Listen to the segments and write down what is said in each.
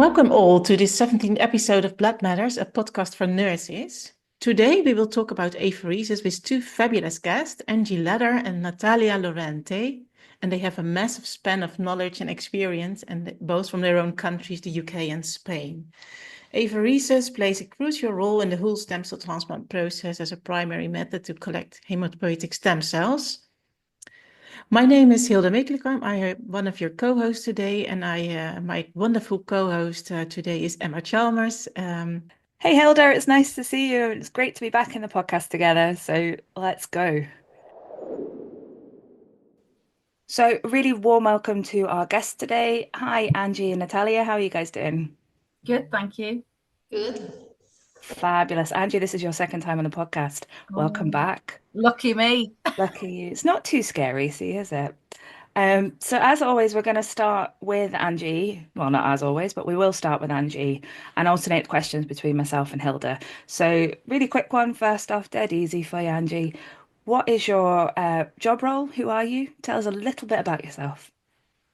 Welcome all to this 17th episode of Blood Matters, a podcast for nurses. Today we will talk about apheresis with two fabulous guests, Angie Leder and Natalia Lorente, and they have a massive span of knowledge and experience, and both from their own countries, the UK and Spain. Apheresis plays a crucial role in the whole stem cell transplant process as a primary method to collect hematopoietic stem cells. My name is Hilda Mekelenkamp. I am one of your co-hosts today, and my wonderful co-host today is Emma Chalmers. Hey Hilda, it's nice to see you. It's great to be back in the podcast together. So let's go. So really warm welcome to our guests today. Hi, Angie and Natalia. How are you guys doing? Good, thank you. Good. Fabulous. Angie, this is your second time on the podcast. Welcome back. Lucky me. Lucky you. It's not too scary, see, is it? So as always, we're going to start with Angie. Well, not as always, but we will start with Angie and alternate questions between myself and Hilda. So really quick one first off, dead easy for you, Angie. What is your job role? Who are you? Tell us a little bit about yourself.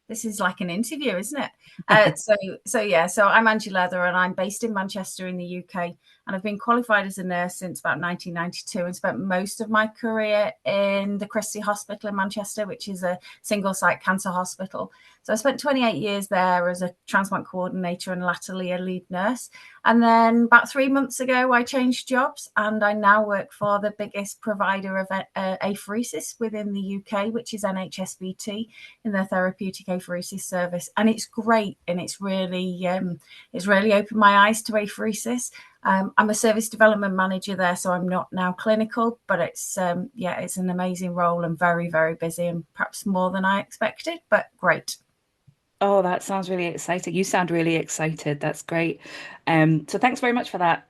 This is like an interview, isn't it? So I'm Angie Leder and I'm based in Manchester in the UK. And I've been qualified as a nurse since about 1992 and spent most of my career in the Christie Hospital in Manchester, which is a single site cancer hospital. So I spent 28 years there as a transplant coordinator and latterly a lead nurse. And then about 3 months ago, I changed jobs and I now work for the biggest provider of apheresis within the UK, which is NHSBT in their therapeutic apheresis service. And it's great. And it's really opened my eyes to apheresis. I'm a service development manager there, so I'm not now clinical, but it's an amazing role and very, very busy and perhaps more than I expected, but great. Oh, that sounds really exciting. You sound really excited. That's great. So thanks very much for that.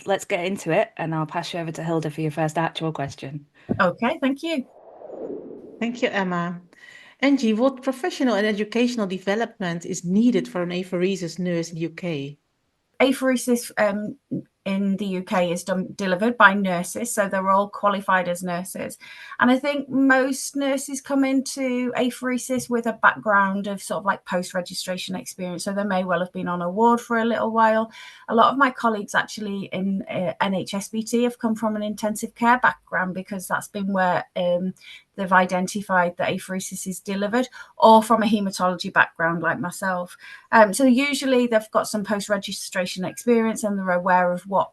Let's get into it, and I'll pass you over to Hilda for your first actual question. Okay, thank you. Thank you, Emma. Angie, what professional and educational development is needed for an apheresis nurse in the UK? Apheresis in the UK is delivered by nurses, so they're all qualified as nurses. And I think most nurses come into apheresis with a background of sort of like post-registration experience, so they may well have been on a ward for a little while. A lot of my colleagues actually in NHSBT have come from an intensive care background because that's been where they've identified that apheresis is delivered, or from a hematology background like myself. So usually they've got some post-registration experience and they're aware of what,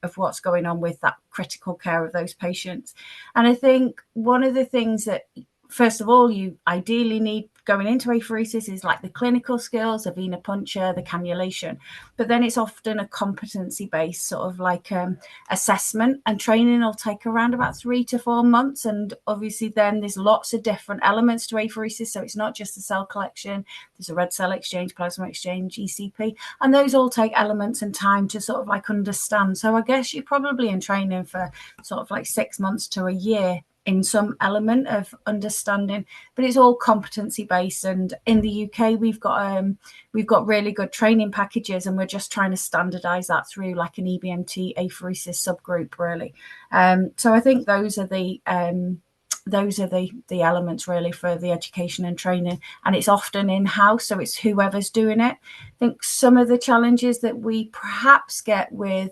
of what's going on with that critical care of those patients. And I think one of the things that, first of all, you ideally need going into apheresis is like the clinical skills, the venipuncture, the cannulation. But then it's often a competency-based sort of like assessment, and training will take around about 3 to 4 months. And obviously then there's lots of different elements to apheresis. So it's not just the cell collection, there's a red cell exchange, plasma exchange, ECP, and those all take elements and time to sort of like understand. So I guess you're probably in training for sort of like 6 months to a year in some element of understanding, but it's all competency based. And in the UK, we've got really good training packages, and we're just trying to standardize that through like an EBMT apheresis subgroup, really. So I think those are the elements really for the education and training, and it's often in-house, so it's whoever's doing it. I think some of the challenges that we perhaps get with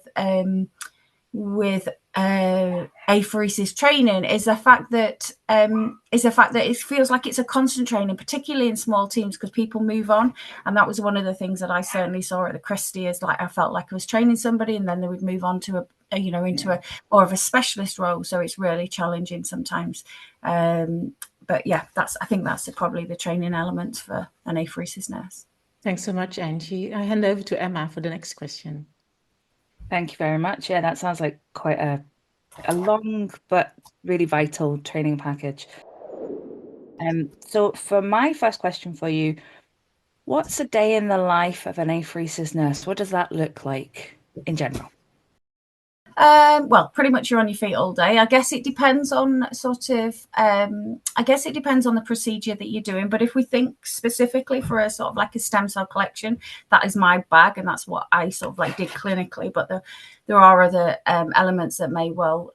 apheresis training is the fact that it feels like it's a constant training, particularly in small teams, because people move on. And that was one of the things that I certainly saw at the Christie, is like I felt like I was training somebody and then they would move on to into a more of a specialist role. So it's really challenging sometimes. But yeah, I think that's probably the training elements for an apheresis nurse. Thanks so much, Angie. I hand over to Emma for the next question. Thank you very much. Yeah, that sounds like quite a long but really vital training package. So for my first question for you, what's a day in the life of an apheresis nurse? What does that look like in general? Well, pretty much you're on your feet all day. I guess it depends on the procedure that you're doing. But if we think specifically for a sort of like a stem cell collection, that is my bag, and that's what I sort of like did clinically. But there are other elements that may well,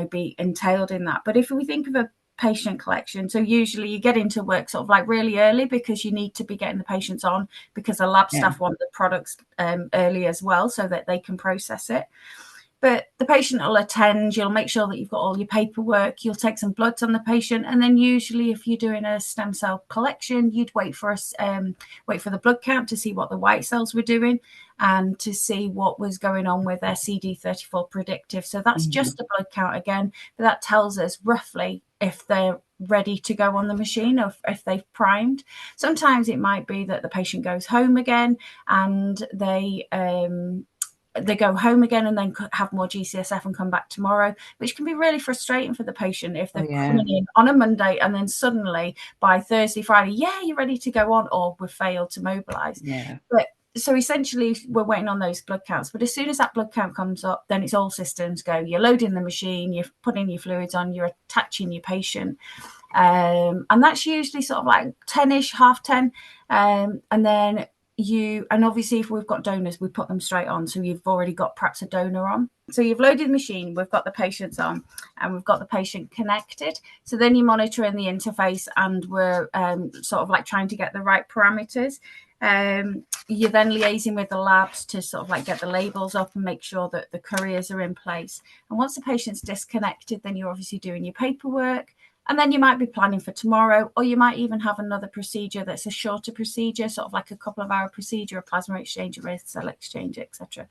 be entailed in that. But if we think of a patient collection. So usually you get into work sort of like really early because you need to be getting the patients on, because the lab staff want the products early as well so that they can process it. But the patient will attend, you'll make sure that you've got all your paperwork, you'll take some bloods on the patient, and then usually if you're doing a stem cell collection, you'd wait for the blood count to see what the white cells were doing and to see what was going on with their CD34 predictive. So that's just a blood count again, but that tells us roughly if they're ready to go on the machine or if they've primed. Sometimes it might be that the patient goes home again and they go home again and then have more GCSF and come back tomorrow, which can be really frustrating for the patient if they're coming in on a Monday and then suddenly by Thursday, Friday, you're ready to go on, or we've failed to mobilize. But so essentially we're waiting on those blood counts. But as soon as that blood count comes up, then it's all systems go. You're loading the machine, you're putting your fluids on, you're attaching your patient. And that's usually sort of like 10-ish, 10:30. And then and obviously if we've got donors, we put them straight on. So you've already got perhaps a donor on. So you've loaded the machine, we've got the patients on, and we've got the patient connected. So then you're monitoring the interface, and we're sort of like trying to get the right parameters. You're then liaising with the labs to sort of like get the labels up and make sure that the couriers are in place. And once the patient's disconnected, then you're obviously doing your paperwork. And then you might be planning for tomorrow, or you might even have another procedure that's a shorter procedure, sort of like a couple of hour procedure, a plasma exchange, a red cell exchange, etc.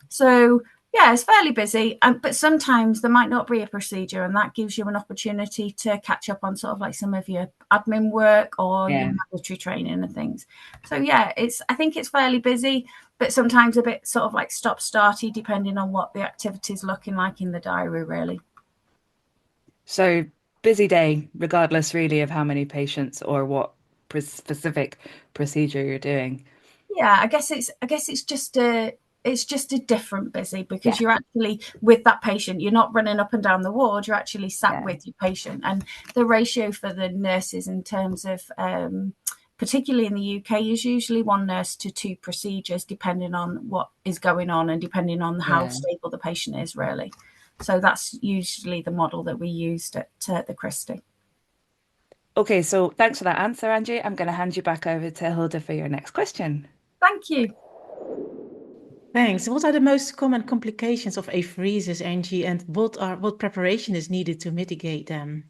So yeah, it's fairly busy, but sometimes there might not be a procedure, and that gives you an opportunity to catch up on sort of like some of your admin work or your mandatory training and things. So yeah, I think it's fairly busy, but sometimes a bit sort of like stop-starty, depending on what the activity's looking like in the diary, really. So busy day, regardless really of how many patients or what specific procedure you're doing. Yeah, I guess it's just a different busy, because you're actually with that patient. You're not running up and down the ward. You're actually sat with your patient. And the ratio for the nurses in terms of particularly in the UK is usually 1 nurse to 2 procedures, depending on what is going on and depending on how stable the patient is, really. So that's usually the model that we used at the Christie. Okay, so thanks for that answer, Angie. I'm going to hand you back over to Hilda for your next question. Thank you. Thanks. What are the most common complications of apheresis, Angie, and what preparation is needed to mitigate them?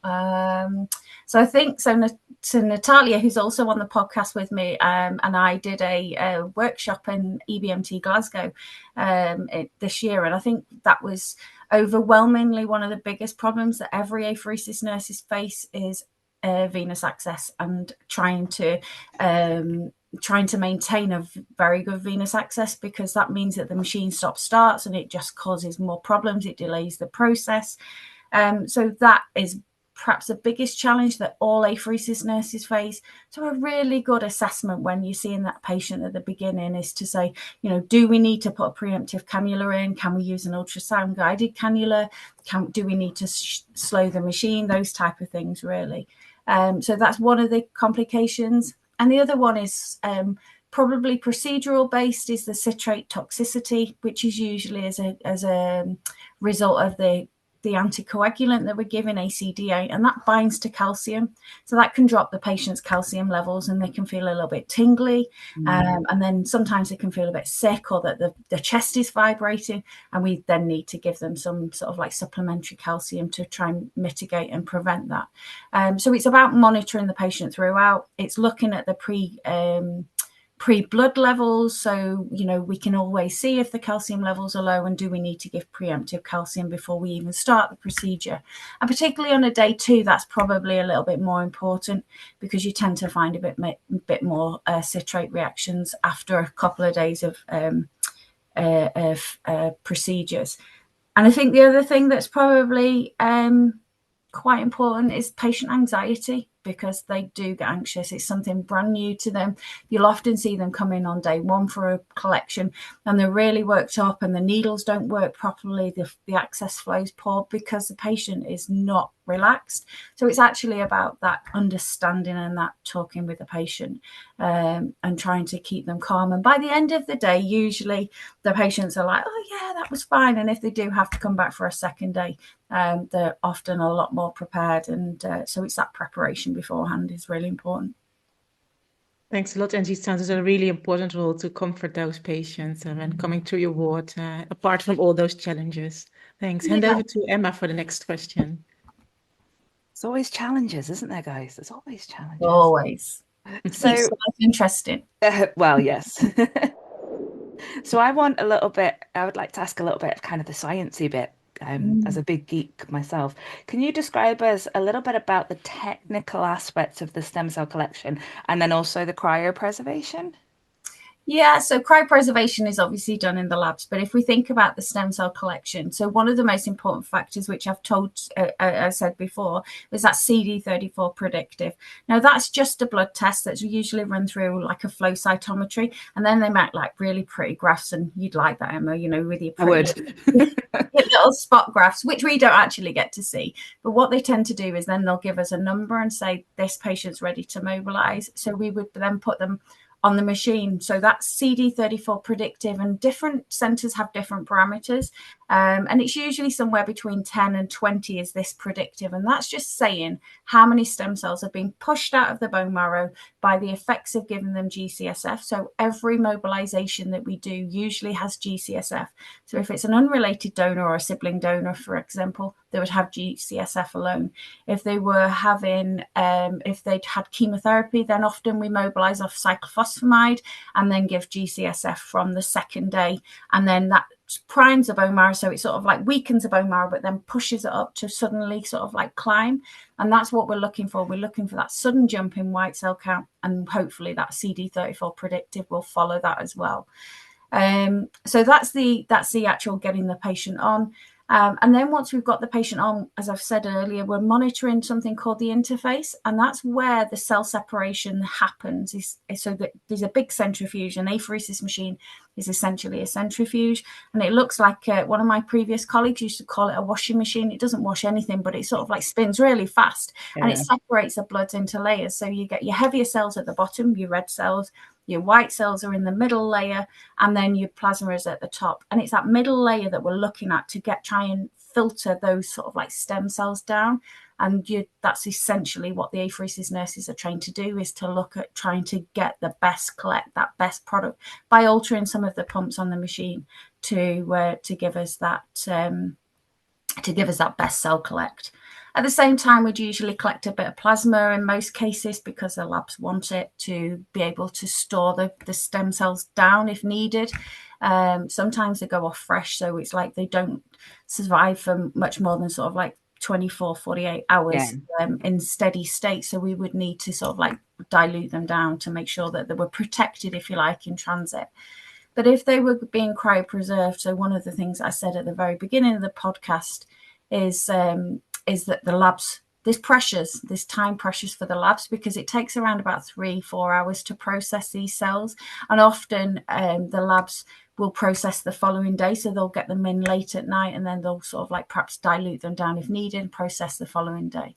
So I think so Natalia, who's also on the podcast with me, and I did a workshop in EBMT Glasgow this year, and I think that was overwhelmingly one of the biggest problems that every apheresis nurses face is venous access, and trying to maintain a very good venous access, because that means that the machine starts and it just causes more problems. It delays the process. So that is perhaps the biggest challenge that all apheresis nurses face. So a really good assessment when you're seeing that patient at the beginning is to say, do we need to put a preemptive cannula in? Can we use an ultrasound guided cannula? Do we need to slow the machine? Those type of things, really. So that's one of the complications. And the other one is probably procedural based, is the citrate toxicity, which is usually as a result of the anticoagulant that we're giving, ACD8, and that binds to calcium. So that can drop the patient's calcium levels, and they can feel a little bit tingly. And then sometimes they can feel a bit sick, or that the chest is vibrating. And we then need to give them some sort of like supplementary calcium to try and mitigate and prevent that. So it's about monitoring the patient throughout. It's looking at the pre-blood levels, so we can always see if the calcium levels are low, and do we need to give preemptive calcium before we even start the procedure. And particularly on a day 2, that's probably a little bit more important, because you tend to find a bit more citrate reactions after a couple of days of procedures. And I think the other thing that's probably quite important is patient anxiety, because they do get anxious. It's something brand new to them. You'll often see them come in on day 1 for a collection, and they're really worked up, and the needles don't work properly. The access flow is poor, because the patient is not relaxed. So it's actually about that understanding and that talking with the patient, and trying to keep them calm. And by the end of the day, usually the patients are like, oh yeah, that was fine. And if they do have to come back for a second day, they're often a lot more prepared. And so it's that preparation beforehand is really important. Thanks a lot, Angie. It sounds as a really important role to comfort those patients when coming to your ward, apart from all those challenges. Thanks. Hand over to Emma for the next question. There's always challenges, isn't there, guys? There's always challenges. Always. So it's interesting. Well, yes. So I would like to ask a little bit of kind of the sciencey bit. As a big geek myself, can you describe us a little bit about the technical aspects of the stem cell collection and then also the cryopreservation? Yeah, so cryopreservation is obviously done in the labs, but if we think about the stem cell collection, so one of the most important factors, which I said before, was that CD34 predictive. Now that's just a blood test that's usually run through like a flow cytometry, and then they make like really pretty graphs, and you'd like that, Emma, with your pretty little spot graphs, which we don't actually get to see. But what they tend to do is then they'll give us a number and say this patient's ready to mobilize. So we would then put them on the machine. So that's CD34 predictive, and different centers have different parameters. And it's usually somewhere between 10 and 20 is this predictive. And that's just saying how many stem cells are being pushed out of the bone marrow by the effects of giving them GCSF. So every mobilization that we do usually has GCSF. So if it's an unrelated donor or a sibling donor, for example, they would have GCSF alone. If they were having, if they'd had chemotherapy, then often we mobilize off cyclophosphamide and then give GCSF from the second day. And then that primes the bone marrow, so it sort of like weakens the bone marrow, but then pushes it up to suddenly sort of like climb. And that's what we're looking for. We're looking for that sudden jump in white cell count, and hopefully that CD34 predictive will follow that as well. So that's the actual getting the patient on. And then once we've got the patient on, as I've said earlier, we're monitoring something called the interface, and that's where the cell separation happens. So that there's a big centrifuge. An apheresis machine is essentially a centrifuge, and it looks like one of my previous colleagues used to call it a washing machine. It doesn't wash anything, but it sort of like spins really fast, and it separates the bloods into layers. So you get your heavier cells at the bottom, your red cells, your white cells are in the middle layer, and then your plasma is at the top. And it's that middle layer that we're looking at to try and filter those sort of like stem cells down. And that's essentially what the apheresis nurses are trained to do, is to look at trying to get the best, collect that best product by altering some of the pumps on the machine to give us that best cell collect. At the same time, we'd usually collect a bit of plasma in most cases because the labs want it to be able to store the stem cells down if needed. Sometimes they go off fresh, so it's like they don't survive for much more than sort of like 24, 48 hours in steady state. So we would need to sort of like dilute them down to make sure that they were protected, if you like, in transit. But if they were being cryopreserved, so one of the things I said at the very beginning of the podcast is that the labs, there's time pressures for the labs, because it takes around about 3-4 hours to process these cells. And often the labs will process the following day. So they'll get them in late at night, and then they'll sort of like perhaps dilute them down if needed and process the following day.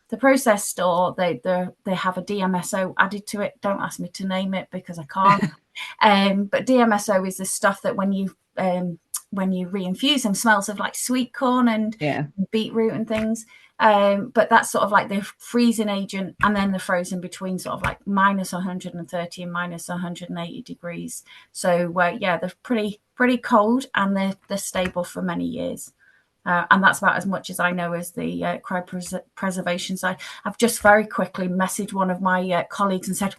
The process store, they have a DMSO added to it. Don't ask me to name it because I can't. But DMSO is the stuff that when you reinfuse them, smells of like sweet corn and beetroot and things. But that's sort of like the freezing agent, and then the frozen between sort of like minus 130 and minus 180 degrees. So they're pretty cold, and they're stable for many years. And that's about as much as I know as the cryopreservation side. I've just very quickly messaged one of my colleagues and said,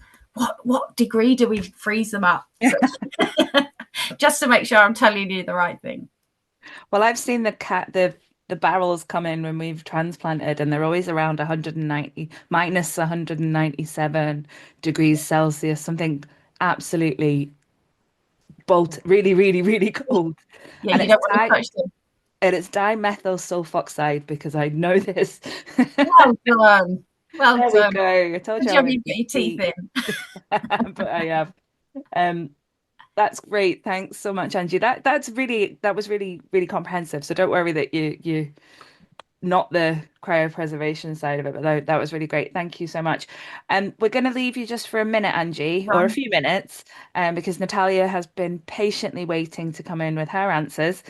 what degree do we freeze them at? So, just to make sure I'm telling you the right thing. Well, I've seen the barrels come in when we've transplanted, and they're always around 190 minus 197 degrees Celsius, something absolutely really, really, really cold. Yeah, and you don't want to touch them. And it's dimethyl sulfoxide, because I know this. Well done. Well there done. We go. I told you. You put your teeth in. But I have. That's great. Thanks so much, Angie. That was really, really comprehensive. So don't worry that not the cryopreservation side of it, but that was really great. Thank you so much. We're going to leave you just for a minute, Angie, or a few minutes, because Natalia has been patiently waiting to come in with her answers.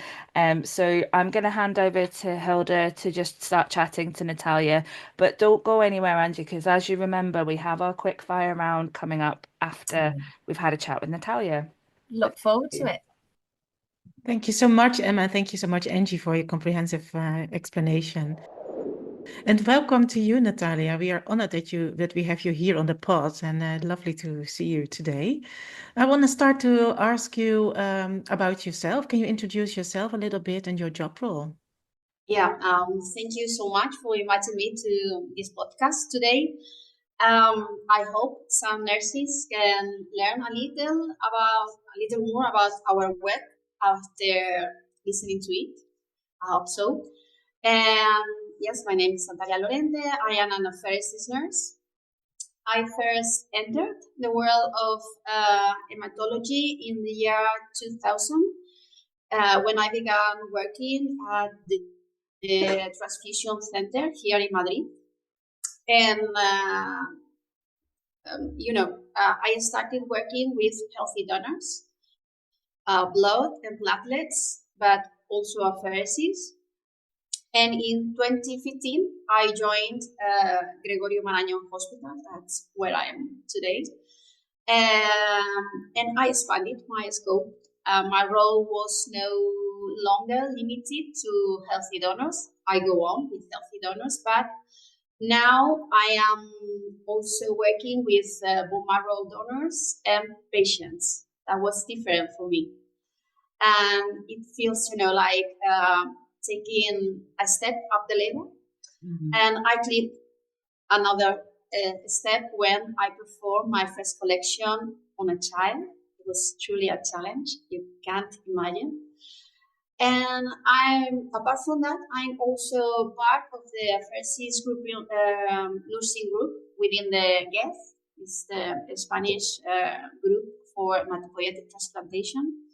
So I'm going to hand over to Hilda to just start chatting to Natalia, but don't go anywhere, Angie, because as you remember, we have our quickfire round coming up after we've had a chat with Natalia. Look forward to it. Thank you so much, Emma. Thank you so much, Angie, for your comprehensive explanation. And welcome to you, Natalia. We are honored that we have you here on the pod, and lovely to see you today. I want to start to ask you about yourself. Can you introduce yourself a little bit and your job role? Yeah, thank you so much for inviting me to this podcast today. I hope some nurses can learn a little more about our work after listening to it. I hope so. And yes, my name is Natalia Lorente. I am an Apheresis nurse. I first entered the world of hematology in the year 2000 when I began working at the transfusion center here in Madrid. And I started working with healthy donors, blood and platelets, but also apheresis. And in 2015, I joined Gregorio Marañón Hospital. That's where I am today. And I expanded my scope. My role was no longer limited to healthy donors. I go on with healthy donors, but now I am also working with bone marrow donors and patients. That was different for me. And it feels, like taking a step up the ladder. Mm-hmm. And I clicked another step when I performed my first collection on a child. It was truly a challenge. You can't imagine. And apart from that, I'm also part of the Apheresis group, nursing group within the GEF. It's the Spanish group for hematopoietic transplantation.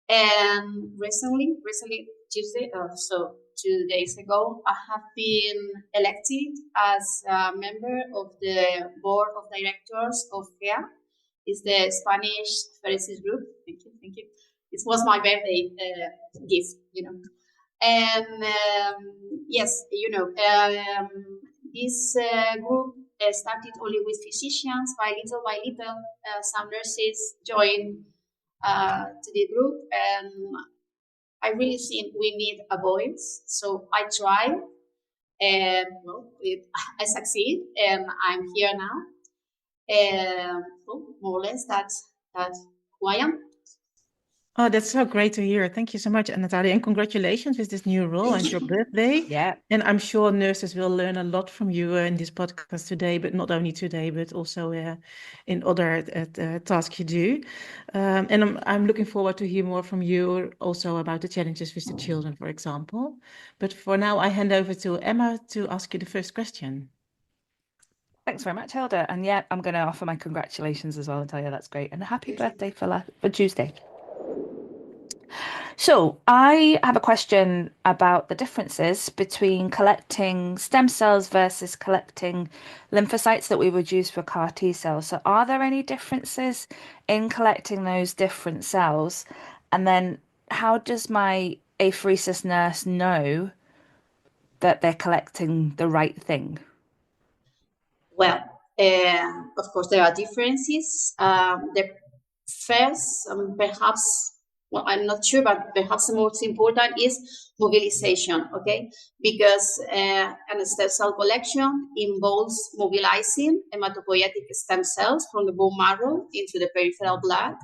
And recently, Tuesday, so 2 days ago, I have been elected as a member of the board of directors of GEA. It's the Spanish Apheresis group. Thank you. It was my birthday gift, And yes, this group started only with physicians. By little, some nurses joined to the group, and I really think we need a voice. So I tried, and I succeed, and I'm here now. And more or less, that's who I am. Oh, that's so great to hear. Thank you so much, Natalia, and congratulations with this new role and your birthday. Yeah. And I'm sure nurses will learn a lot from you in this podcast today, but not only today, but also in other tasks you do. And I'm looking forward to hear more from you also about the challenges with the children, for example. But for now, I hand over to Emma to ask you the first question. Thanks very much, Hilda. And yeah, I'm going to offer my congratulations as well and tell you that's great. And a happy birthday for Tuesday. So I have a question about the differences between collecting stem cells versus collecting lymphocytes that we would use for CAR T cells. So are there any differences in collecting those different cells? And then how does my apheresis nurse know that they're collecting the right thing? Well, of course, there are differences. The first, perhaps, well, I'm not sure, but perhaps the most important is mobilization, okay? Because an stem cell collection involves mobilizing hematopoietic stem cells from the bone marrow into the peripheral blood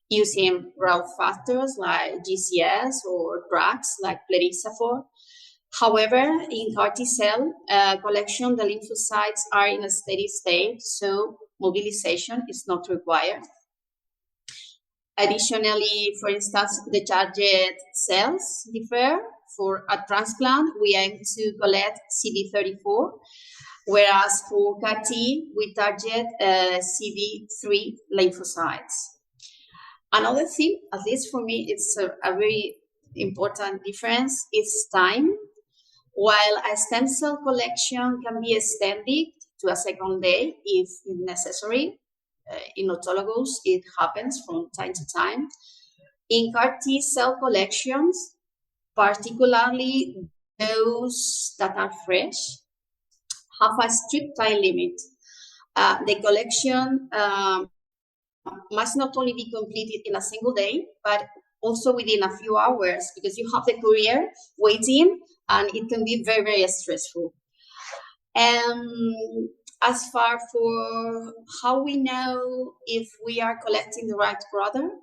using growth factors like GCS or drugs like plerixafor. However, in CAR T cell collection, the lymphocytes are in a steady state, so mobilization is not required. Additionally, for instance, the target cells differ. For a transplant, we aim to collect CD34, whereas for CAR T, we target CD3 lymphocytes. Another thing, at least for me, it's a very important difference, is time. while a stem cell collection can be extended to a second day if necessary. In autologous, it happens from time to time. In CAR T cell collections, particularly those that are fresh, have a strict time limit. The collection must not only be completed in a single day, but also within a few hours, because you have the courier waiting and it can be very, very stressful. As far for how we know if we are collecting the right product,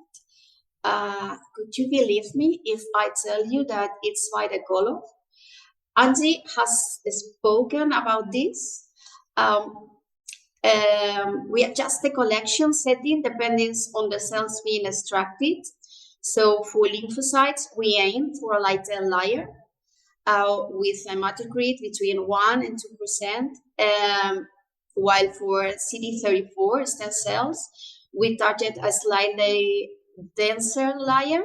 could you believe me if I tell you that it's by the color? Angie has spoken about this. We adjust the collection setting depending on the cells being extracted. So for lymphocytes, we aim for a lighter layer with hematocrit between 1 and 2%, while for CD34 stem cells, we target a slightly denser layer,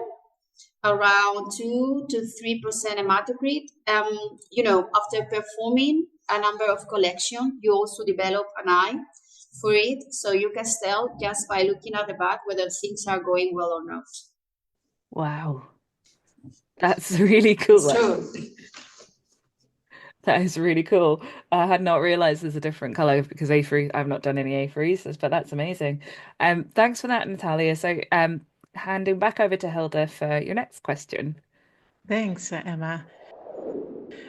around 2 to 3% hematocrit. After performing a number of collections, you also develop an eye for it, so you can tell just by looking at the back whether things are going well or not. Wow, that's really cool. It's true. That is really cool. I had not realized there's a different color because I've not done any apheresis, but that's amazing. Thanks for that, Natalia. So, handing back over to Hilda for your next question. Thanks, Emma.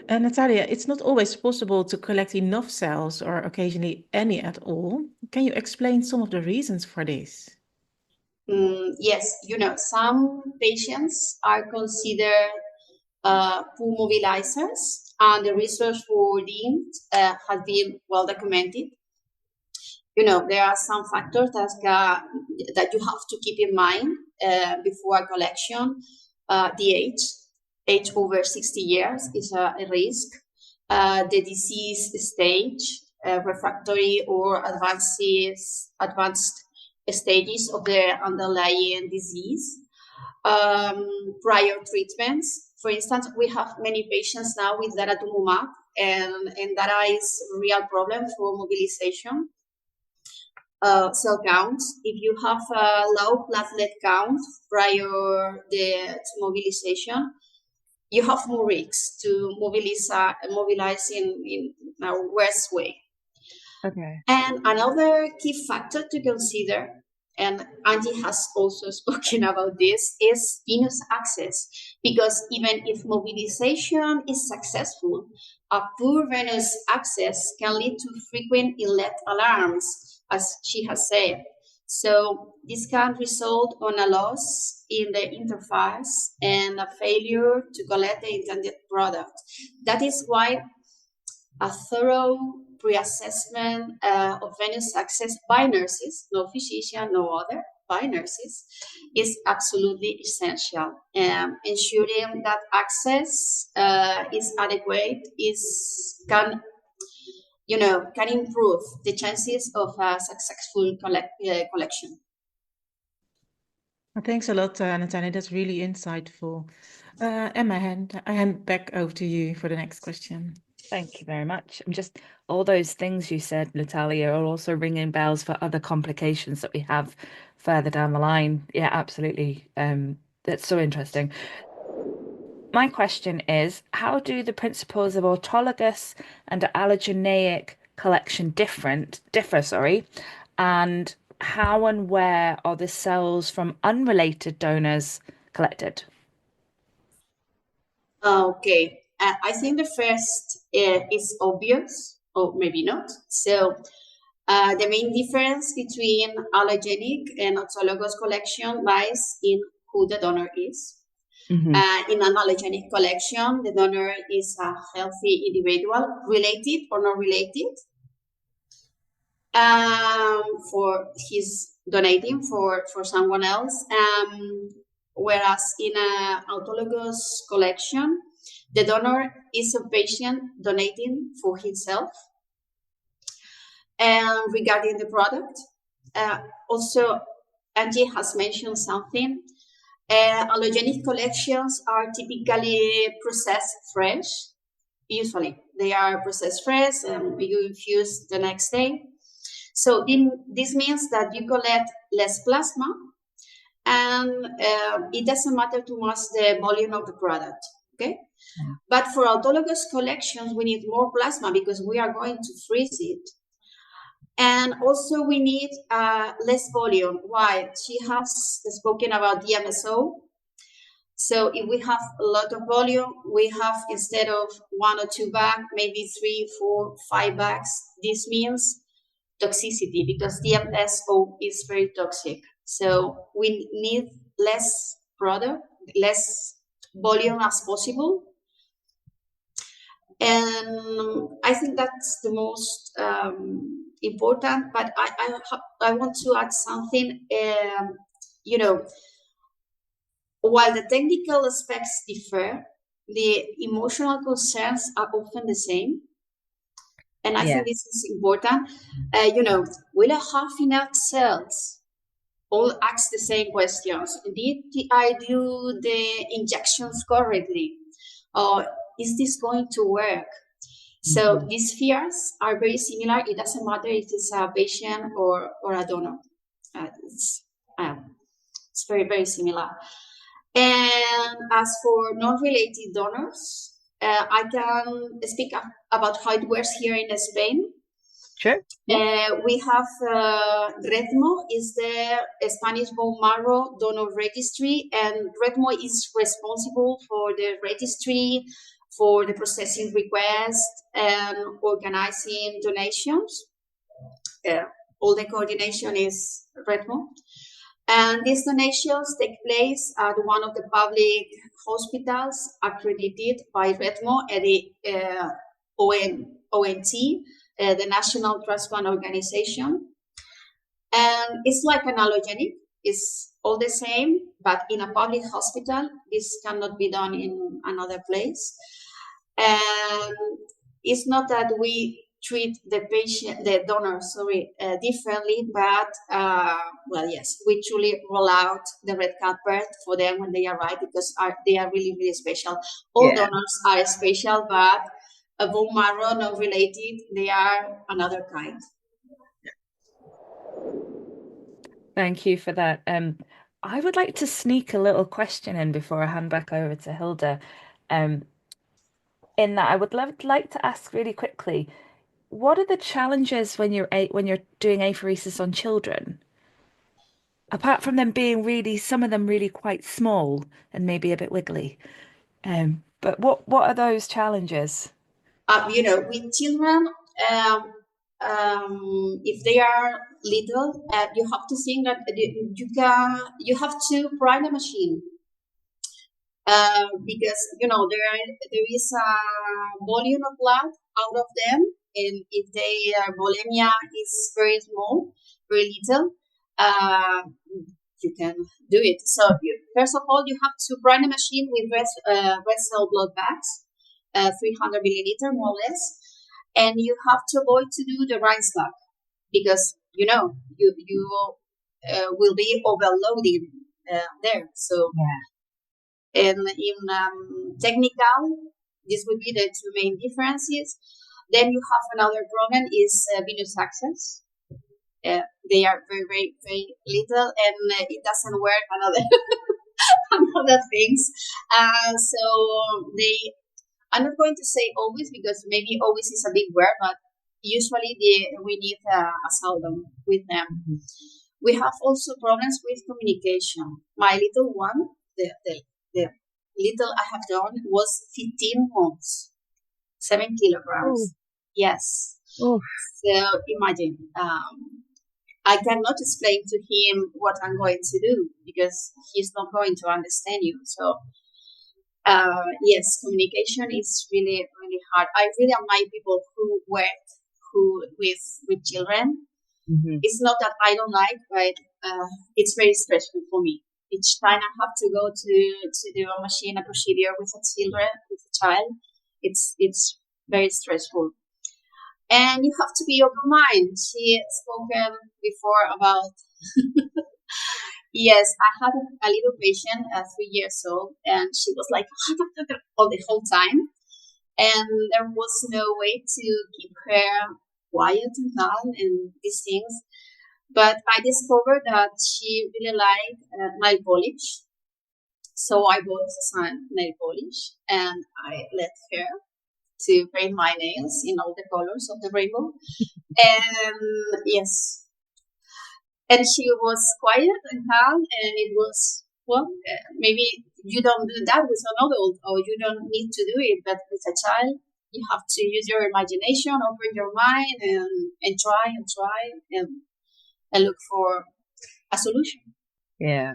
Natalia, it's not always possible to collect enough cells or occasionally any at all. Can you explain some of the reasons for this? Yes, some patients are considered poor mobilizers, and the research for these has been well documented. There are some factors that you have to keep in mind before a collection. The age over 60 years is a risk. The disease stage, refractory or advanced stages of the underlying disease. Prior treatments. For instance, we have many patients now with daratumumab, and that is a real problem for mobilization. Cell counts. If you have a low platelet count prior to mobilization, you have more risks to mobilize in a worse way. Okay. And another key factor to consider, and Angie has also spoken about this, is venous access. Because even if mobilization is successful, a poor venous access can lead to frequent inlet alarms, as she has said. So this can result on a loss in the interface and a failure to collect the intended product. That is why a thorough pre-assessment of venous access by nurses, no physician, no other, by nurses, is absolutely essential. Ensuring that access is adequate can improve the chances of a successful collection. Thanks a lot, Natalia. That's really insightful. Emma, I hand back over to you for the next question. Thank you very much. And just all those things you said, Natalia, are also ringing bells for other complications that we have further down the line. Yeah, absolutely. That's so interesting. My question is, how do the principles of autologous and allogeneic collection differ, and how and where are the cells from unrelated donors collected? Okay. I think the first is obvious, or maybe not. So the main difference between allogeneic and autologous collection lies in who the donor is. Mm-hmm. In an allogeneic collection, the donor is a healthy individual, related or not related, for his donating for someone else. Whereas in an autologous collection, the donor is a patient donating for himself. And regarding the product, also Angie has mentioned something. Allogenic collections are typically processed fresh, Usually they are processed fresh and you infuse the next day. So this means that you collect less plasma, and it doesn't matter too much the volume of the product. Okay. But for autologous collections, we need more plasma because we are going to freeze it. And also we need less volume. Why? She has spoken about the MSO. So if we have a lot of volume, we have, instead of 1 or 2 bags, maybe 3, 4, 5 bags. This means toxicity because the MSO is very toxic. So we need less product, less volume as possible. And I think that's the most important. But I want to add something. While the technical aspects differ, the emotional concerns are often the same. And I think this is important. Will I have enough cells? All ask the same questions. Did I do the injections correctly? Or is this going to work? So these fears are very similar. It doesn't matter if it's a patient or a donor. It's very, very similar. And as for non-related donors, I can speak about how it works here in Spain. Sure. We have REDMO, is the Spanish bone marrow donor registry, and REDMO is responsible for the registry, for the processing requests, and organizing donations. All the coordination is REDMO. And these donations take place at one of the public hospitals accredited by REDMO and the ONT, the National Transplant Organization. And it's like an allogeneic. It's all the same, but in a public hospital. This cannot be done in another place. And it's not that we treat the donor, differently, but yes, we truly roll out the red carpet for them when they arrive because they are really, really special. All donors are special, but a bone marrow not related, they are another kind. Thank you for that. I would like to sneak a little question in before I hand back over to Hilda. In that, I would like to ask really quickly, what are the challenges when you're doing apheresis on children? Apart from them being some of them really quite small and maybe a bit wiggly. But what are those challenges? With children, if they are little, you have to think that you have to prime the machine. Because there is a volume of blood out of them, and if their bulimia is very small, very little, you can do it. So first of all, you have to prime the machine with red cell blood bags, 300 milliliter more or less, and you have to avoid to do the rinse back because you will be overloading there. So. And in technical, this would be the two main differences. Then you have another problem is venous access. They are very, very, very little, and it doesn't work another things. So I'm not going to say always because maybe always is a big word, but usually we need a seldom with them. We have also problems with communication. My little one, the little I have done was 15 months, 7 kilograms. Oh. Yes. Oh. So imagine, I cannot explain to him what I'm going to do because he's not going to understand you. So, yes, communication is really, really hard. I really admire people who work with children. Mm-hmm. It's not that I don't like, but it's very stressful for me. Each time I have to go to do a procedure with a child, it's very stressful. And you have to be open-minded. She spoken before about, yes, I had a little patient, 3 years old, and she was like, all the whole time. and there was no way to keep her quiet and calm and these things. But I discovered that she really liked nail polish. So I bought some nail polish and I let her to paint my nails in all the colors of the rainbow. And yes, and she was quiet and calm, and it was, well, maybe you don't do that with an adult, or you don't need to do it, but with a child, you have to use your imagination, open your mind, and try and look for a solution. Yeah.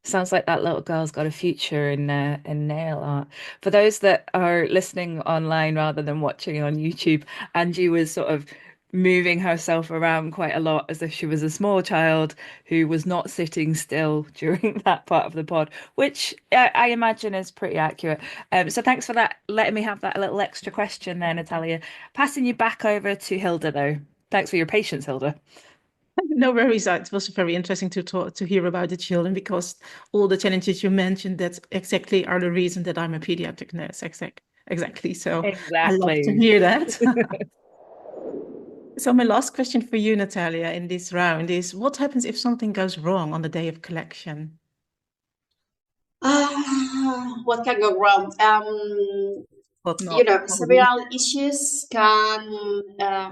Sounds like that little girl's got a future in nail art. For those that are listening online rather than watching on YouTube, Angie was sort of moving herself around quite a lot as if she was a small child who was not sitting still during that part of the pod, which I imagine is pretty accurate. So thanks for that, letting me have that little extra question there, Natalia. Passing you back over to Hilda, though. Thanks for your patience, Hilda. No worries. It was very interesting to hear about the children, because all the challenges you mentioned, that exactly are the reason that I'm a pediatric nurse. Exactly. So I love to hear that. So my last question for you, Natalia, in this round is, what happens if something goes wrong on the day of collection? What can go wrong? Several issues can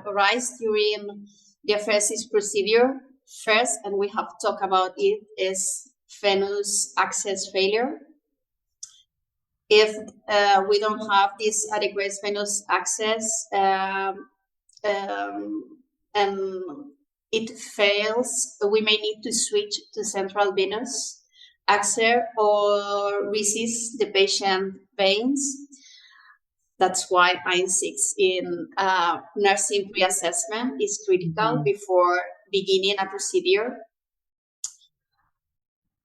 arise during the apheresis procedure. First, and we have talked about it, is venous access failure. If we don't have this adequate venous access and it fails, we may need to switch to central venous access or resist the patient veins. That's why I6 in nursing pre-assessment is critical before beginning a procedure.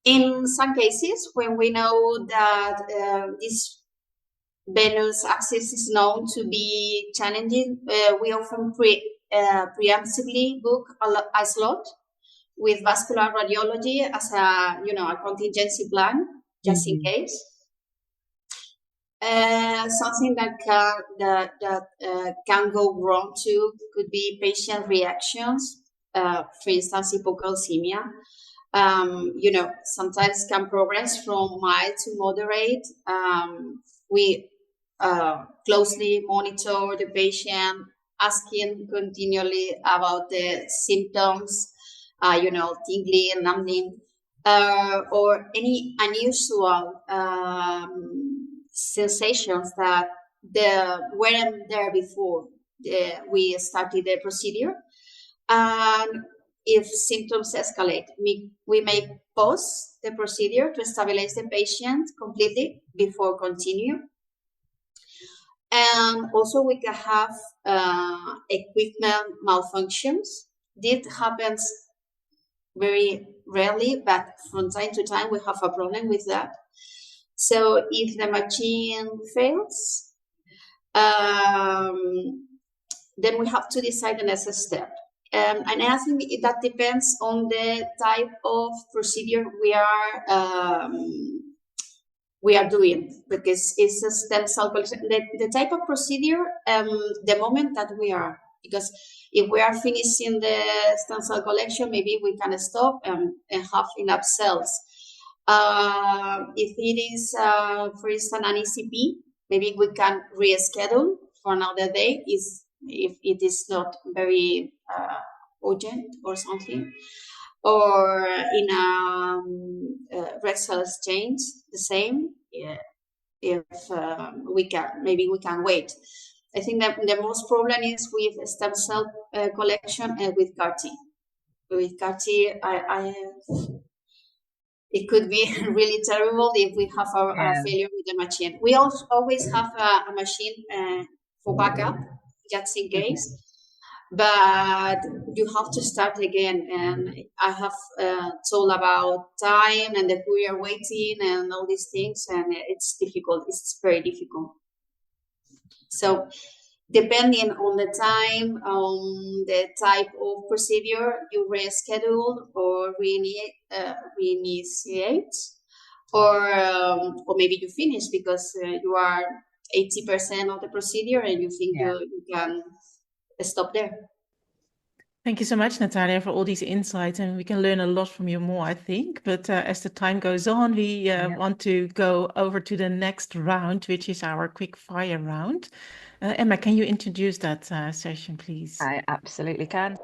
In some cases, when we know that this venous access is known to be challenging, we often preemptively book a slot with vascular radiology as a contingency plan, just in case. Something that can go wrong too could be patient reactions, for instance, hypocalcemia. Sometimes can progress from mild to moderate. We closely monitor the patient, asking continually about the symptoms, tingling, numbing, or any unusual sensations that weren't there before we started the procedure. And if symptoms escalate, we may pause the procedure to stabilize the patient completely before continue. And also we can have equipment malfunctions. This happens very rarely, but from time to time we have a problem with that. So if the machine fails, then we have to decide the next step. And I think that depends on the type of procedure we are doing, because it's a stem cell collection. The type of procedure, the moment that we are, because if we are finishing the stem cell collection, maybe we can stop and have enough cells. If it is, for instance, an ECP, maybe we can reschedule for another day if it is not very urgent or something. Or in a red cell exchange, the same. Yeah. If we can wait. I think that the most problem is with stem cell collection and with CAR-T. With CAR-T, it could be really terrible if we have a failure with the machine. We also always have a machine for backup, just in case. But you have to start again, and I have told about time and the courier waiting and all these things, and it's difficult. It's very difficult. So depending on the time, on the type of procedure, you reschedule or reinitiate, or maybe you finish because you are 80% of the procedure, and you think Yeah. you can stop there. Thank you so much, Natalia, for all these insights, and we can learn a lot from you more, I think. But as the time goes on, we want to go over to the next round, which is our Quickfire Round. Emma, can you introduce that session, please? I absolutely can.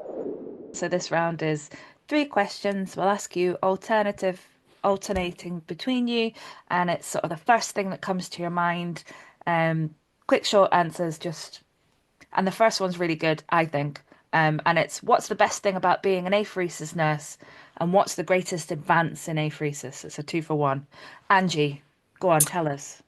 So this round is 3 questions. We'll ask you alternating between you, and it's sort of the first thing that comes to your mind. Quick, short answers, and the first one's really good, I think. And it's, what's the best thing about being an apheresis nurse, and what's the greatest advance in apheresis? It's a 2 for 1. Angie, go on, tell us.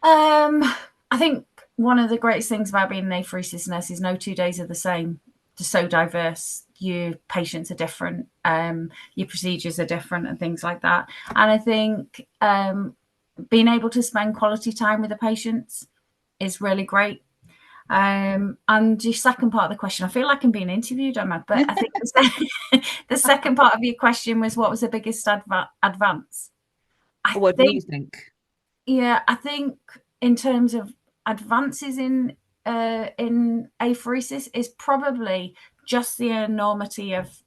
I think one of the greatest things about being an apheresis nurse is no 2 days are the same. They're so diverse. Your patients are different. Your procedures are different, and things like that. And I think being able to spend quality time with the patients is really great. And your second part of the question, I feel like I'm being interviewed, Emma, but I think the second part of your question was, what was the biggest advance? What do you think? Yeah, I think in terms of advances in apheresis is probably just the enormity of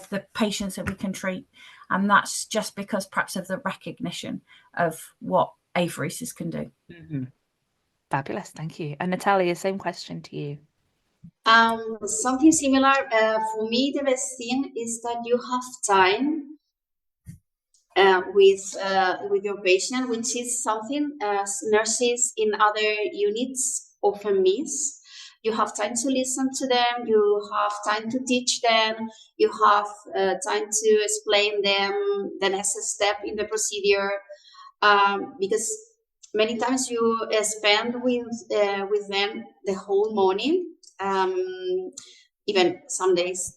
the patients that we can treat, and that's just because perhaps of the recognition of what apheresis can do. Mm-hmm. Fabulous, thank you. And Natalia, same question to you. Something similar. For me, the best thing is that you have time with your patient, which is something nurses in other units often miss. You have time to listen to them. You have time to teach them. You have time to explain them the next step in the procedure, because many times you spend with them the whole morning, even some days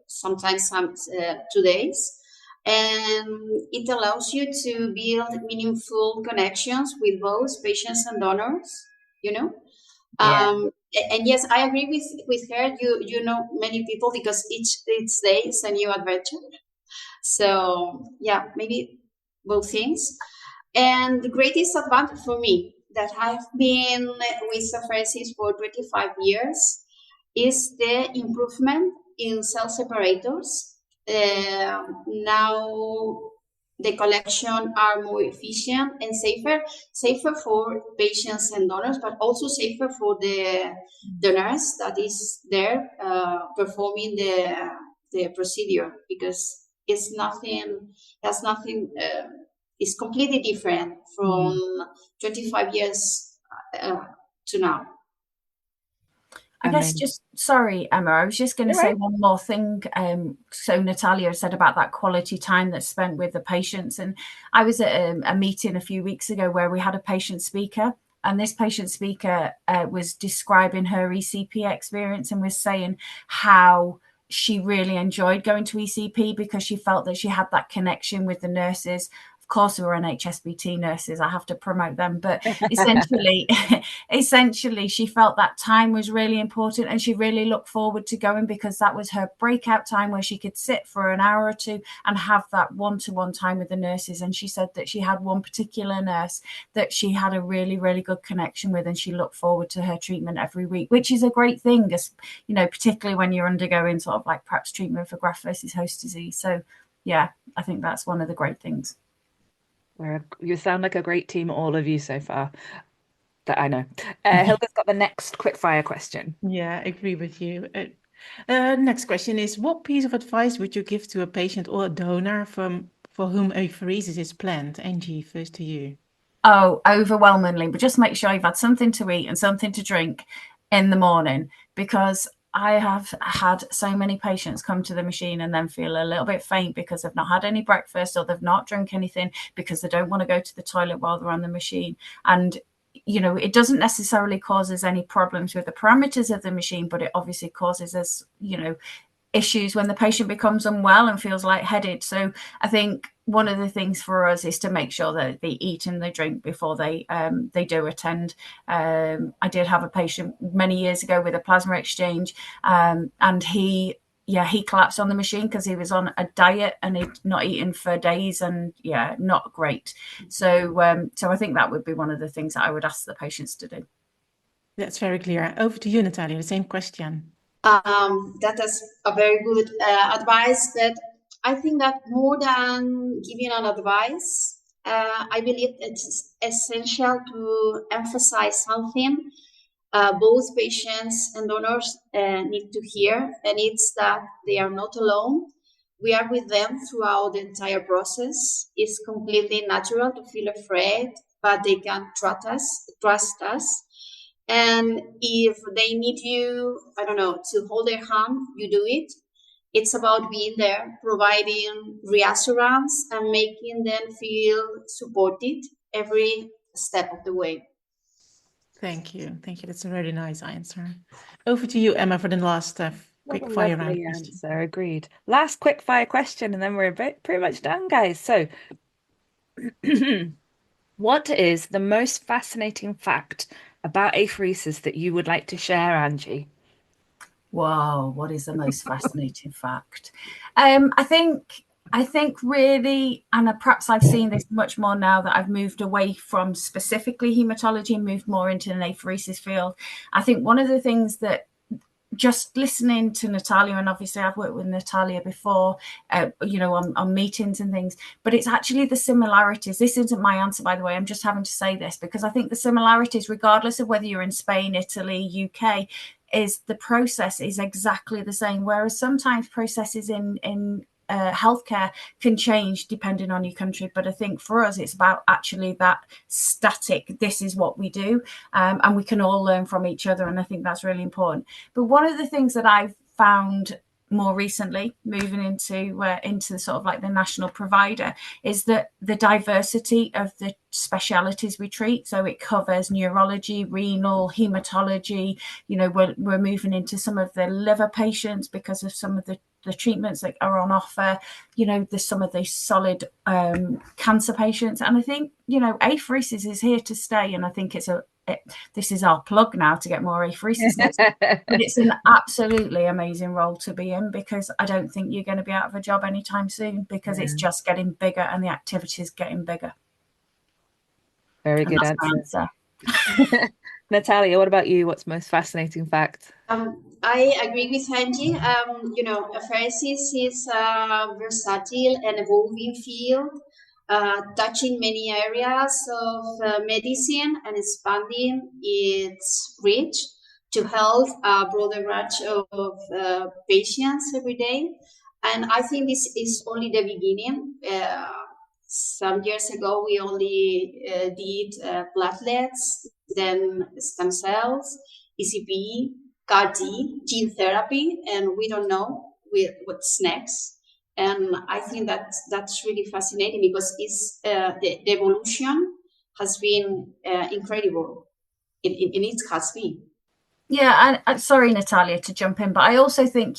sometimes 2 days, and it allows you to build meaningful connections with both patients and donors. And yes, I agree with her. You know many people because each day is a new adventure. So yeah, maybe both things. And the greatest advantage for me that I've been with Apheresis for 25 years is the improvement in cell separators. Now the collection are more efficient and safer for patients and donors, but also safer for the nurse that is there performing the procedure, because it's completely different from 25 years to now. I guess sorry, Emma, I was just going to say one more thing. So Natalia said about that quality time that's spent with the patients. And I was at a meeting a few weeks ago where we had a patient speaker, and this patient speaker was describing her ECP experience and was saying how she really enjoyed going to ECP because she felt that she had that connection with the nurses. Of course, we were NHSBT nurses. I have to promote them, but essentially, she felt that time was really important, and she really looked forward to going because that was her breakout time where she could sit for an hour or two and have that one-to-one time with the nurses. And she said that she had one particular nurse that she had a really, really good connection with, and she looked forward to her treatment every week, which is a great thing, particularly when you're undergoing sort of like perhaps treatment for graft versus host disease. So yeah, I think that's one of the great things. You sound like a great team, all of you so far, that I know. Hilda's got the next quickfire question. Yeah, I agree with you. Next question is, what piece of advice would you give to a patient or a donor for whom apheresis is planned? Angie, first to you. Oh, overwhelmingly, but just make sure you've had something to eat and something to drink in the morning, because I have had so many patients come to the machine and then feel a little bit faint because they've not had any breakfast or they've not drunk anything because they don't want to go to the toilet while they're on the machine. And, it doesn't necessarily cause us any problems with the parameters of the machine, but it obviously causes us, issues when the patient becomes unwell and feels lightheaded. So I think one of the things for us is to make sure that they eat and they drink before they do attend. I did have a patient many years ago with a plasma exchange, and he he collapsed on the machine because he was on a diet and he'd not eaten for days, and not great. So I think that would be one of the things that I would ask the patients to do. That's very clear. Over to you, Natalia, the same question. That is a very good advice, but I think that more than giving an advice, I believe it's essential to emphasize something both patients and donors need to hear, and it's that they are not alone. We are with them throughout the entire process. It's completely natural to feel afraid, but they can trust us. And if they need you, I don't know, to hold their hand, you do it. It's about being there, providing reassurance and making them feel supported every step of the way. Thank you. Thank you. That's a very nice answer. Over to you, Emma, for the last quick fire round question. Answer. Agreed. Last quick fire question, and then we're pretty much done, guys. So, what is the most fascinating fact about apheresis that you would like to share, Angie? Wow, what is the most fascinating fact? I think really, and perhaps I've seen this much more now that I've moved away from specifically hematology and moved more into an apheresis field. I think one of the things that, just listening to Natalia, and obviously I've worked with Natalia before, on meetings and things, but it's actually the similarities. This isn't my answer, by the way. I'm just having to say this because I think the similarities, regardless of whether you're in Spain, Italy, UK, is the process is exactly the same. Whereas sometimes processes in healthcare can change depending on your country, but I think for us it's about actually that static, this is what we do, and we can all learn from each other, and I think that's really important. But one of the things that I've found more recently, moving into sort of like the national provider, is that the diversity of the specialities we treat. So it covers neurology, renal, hematology. We're moving into some of the liver patients because of some of the treatments that are on offer. There's some of these solid cancer patients, and I think apheresis is here to stay, and I think this is our plug now to get more apheresis but it's an absolutely amazing role to be in, because I don't think you're going to be out of a job anytime soon, because it's just getting bigger and the activity is getting bigger. Very good answer. Natalia, what about you? What's most fascinating fact? I agree with Angie. Apheresis is a versatile and evolving field, touching many areas of medicine and expanding its reach to help a broader range of patients every day. And I think this is only the beginning. Some years ago, we only did platelets, then stem cells, ECP, CAR-T, gene therapy, and we don't know what's next. And I think that's really fascinating, because it's the evolution has been incredible. It has been. Yeah, and sorry, Natalia, to jump in, but I also think,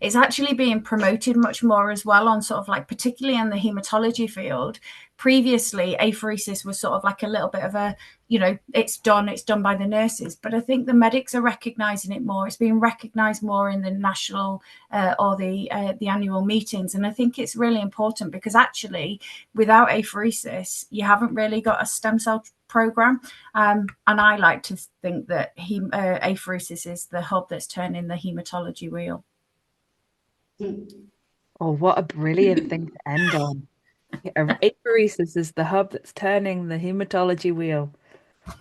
it's actually being promoted much more as well on sort of like, particularly in the hematology field. Previously, apheresis was sort of like a little bit of a, it's done by the nurses. But I think the medics are recognizing it more. It's being recognized more in the national or the annual meetings. And I think it's really important, because actually, without apheresis, you haven't really got a stem cell program. And I like to think that apheresis is the hub that's turning the hematology wheel. Oh, what a brilliant thing to end on. Apheresis is the hub that's turning the hematology wheel.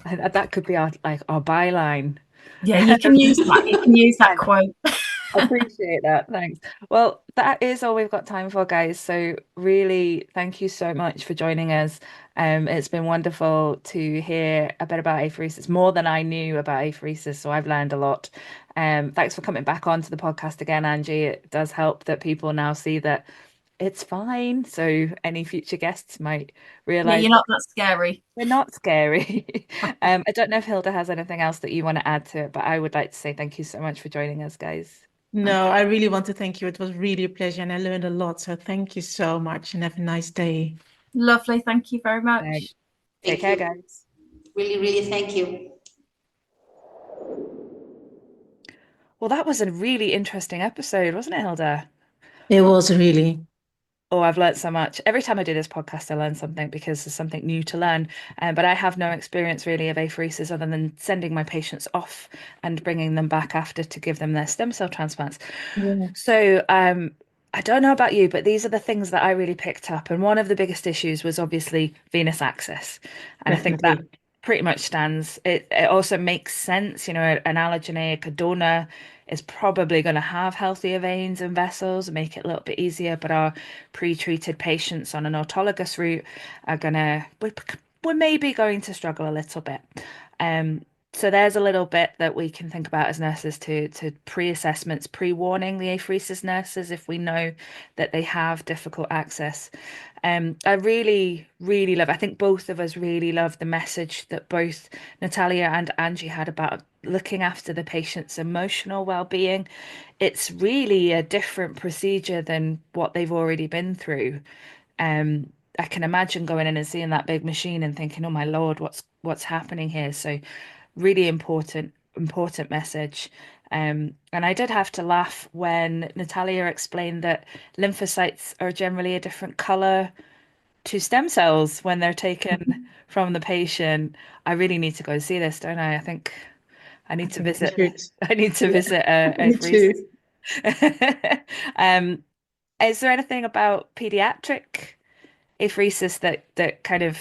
That could be our byline. Yeah, you can use that. You can use that quote. Appreciate that. Thanks. Well, that is all we've got time for, guys. So really, thank you so much for joining us. It's been wonderful to hear a bit about apheresis, more than I knew about apheresis. So I've learned a lot. Thanks for coming back onto the podcast again, Angie. It does help that people now see that it's fine. So any future guests might realize you're not that scary. We're not scary. I don't know if Hilda has anything else that you want to add to it, but I would like to say thank you so much for joining us, guys. No, I really want to thank you. It was really a pleasure, and I learned a lot. So thank you so much, and have a nice day. Lovely. Thank you very much. Thanks. Take care, guys. Really, really thank you. Well, that was a really interesting episode, wasn't it, Hilda? It was really. Oh, I've learned so much. Every time I do this podcast, I learn something because there's something new to learn. But I have no experience really of apheresis other than sending my patients off and bringing them back after to give them their stem cell transplants. Yeah, So I don't know about you, but these are the things that I really picked up. And one of the biggest issues was obviously venous access. And I think that definitely. pretty much stands. It also makes sense, you know, an allogeneic donor is probably going to have healthier veins and vessels, make it a little bit easier. But our pre-treated patients on an autologous route are we're maybe going to struggle a little bit. Um, so there's a little bit that we can think about as nurses to pre-assessments, pre-warning the apheresis nurses if we know that they have difficult access. I really, really love, I think both of us really love the message that both Natalia and Angie had about looking after the patient's emotional well-being. It's really a different procedure than what they've already been through. I can imagine going in and seeing that big machine and thinking, "Oh my Lord, what's happening here?" So really important message. And I did have to laugh when Natalia explained that lymphocytes are generally a different color to stem cells when they're taken from the patient. I really need to go see this, don't I? I think I I need to think we visit. should. I need to Yeah, visit me apheresis. too. Um, is there anything about pediatric apheresis that kind of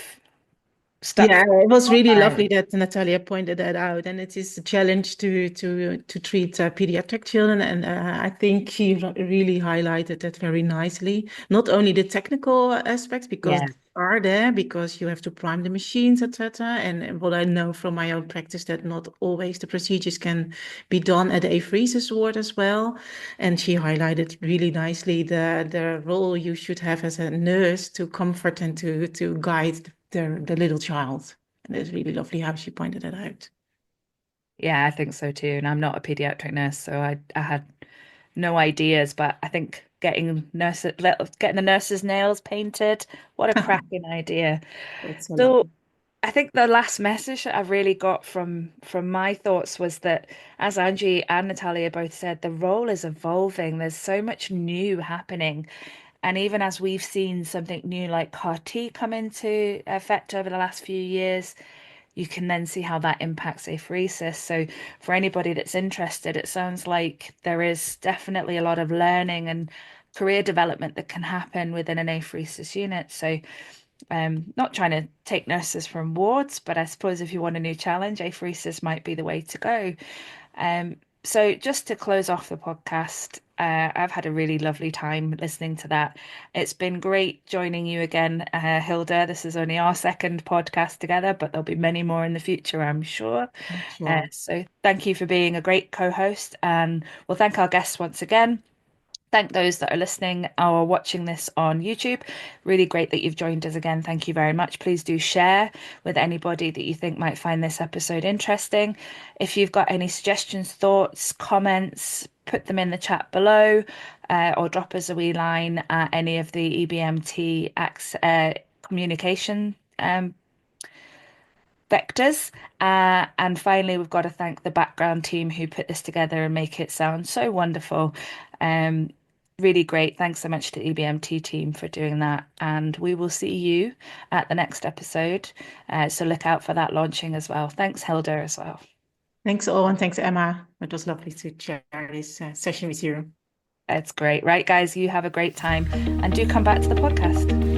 stuck? Yeah, it was really lovely Mind? that Natalia pointed that out, and it is a challenge to treat pediatric children, and I think she really highlighted that very nicely. Not only the technical aspects, because Yeah, they are there, because you have to prime the machines, etc. And what I know from my own practice, that not always the procedures can be done at the apheresis ward as well. And she highlighted really nicely the role you should have as a nurse to comfort and to guide the little child. And it's really lovely how she pointed it out. yeah, I think so too. And I'm not a pediatric nurse, so I had no ideas, but I think getting the nurse's nails painted, what a cracking idea. That's so So lovely. I think the last message that I really got from my thoughts was that, as Angie and Natalia both said, the role is evolving. There's so much new happening. And even as we've seen something new like CAR T come into effect over the last few years, you can then see how that impacts apheresis. So for anybody that's interested, it sounds like there is definitely a lot of learning and career development that can happen within an apheresis unit. So not trying to take nurses from wards, but I suppose if you want a new challenge, apheresis might be the way to go. So just to close off the podcast, I've had a really lovely time listening to that. It's been great joining you again, Hilda. This is only our second podcast together, but there'll be many more in the future, I'm sure. Sure. So thank you for being a great co-host, and we'll thank our guests once again. Thank those that are listening or watching this on YouTube. Really great that you've joined us again. Thank you very much. Please do share with anybody that you think might find this episode interesting. If you've got any suggestions, thoughts, comments, put them in the chat below or drop us a wee line at any of the EBMT communication vectors. And finally, we've got to thank the background team who put this together and make it sound so wonderful. Um, really great. Thanks so much to the EBMT team for doing that. And we will see you at the next episode. So look out for that launching as well. Thanks, Hilda, as well. Thanks all, and thanks, Emma. It was lovely to share this session with you. It's great. Right, guys, you have a great time and do come back to the podcast.